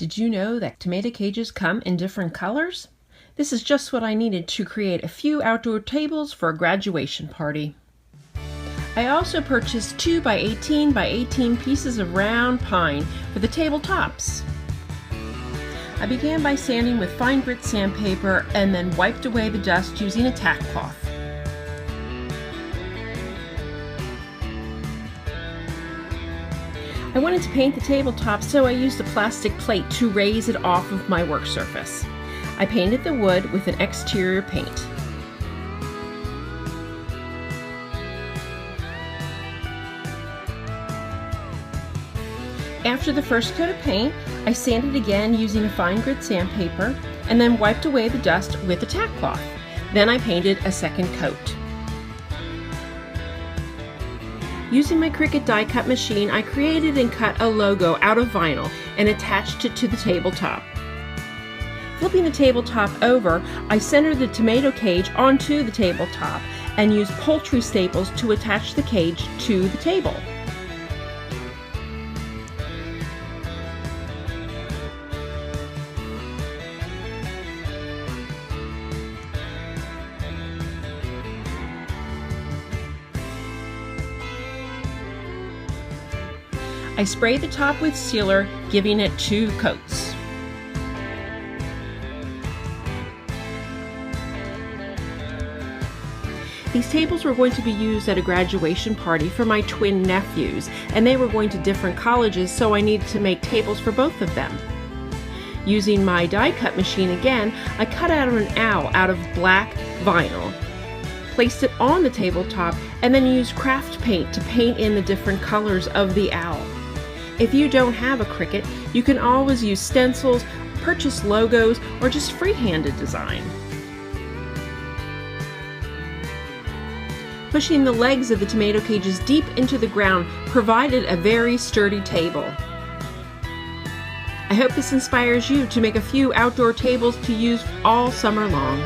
Did you know that tomato cages come in different colors? This is just what I needed to create a few outdoor tables for a graduation party. I also purchased 2 by 18 by 18 pieces of round pine for the tabletops. I began by sanding with fine grit sandpaper and then wiped away the dust using a tack cloth. I wanted to paint the tabletop, so I used a plastic plate to raise it off of my work surface. I painted the wood with an exterior paint. After the first coat of paint, I sanded again using a fine grit sandpaper and then wiped away the dust with a tack cloth. Then I painted a second coat. Using my Cricut die cut machine, I created and cut a logo out of vinyl and attached it to the tabletop. Flipping the tabletop over, I centered the tomato cage onto the tabletop and used poultry staples to attach the cage to the table. I sprayed the top with sealer, giving it 2 coats. These tables were going to be used at a graduation party for my twin nephews, and they were going to different colleges, so I needed to make tables for both of them. Using my die cut machine again, I cut out an owl out of black vinyl, placed it on the tabletop, and then used craft paint to paint in the different colors of the owl. If you don't have a Cricut, you can always use stencils, purchase logos, or just freehanded design. Pushing the legs of the tomato cages deep into the ground provided a very sturdy table. I hope this inspires you to make a few outdoor tables to use all summer long.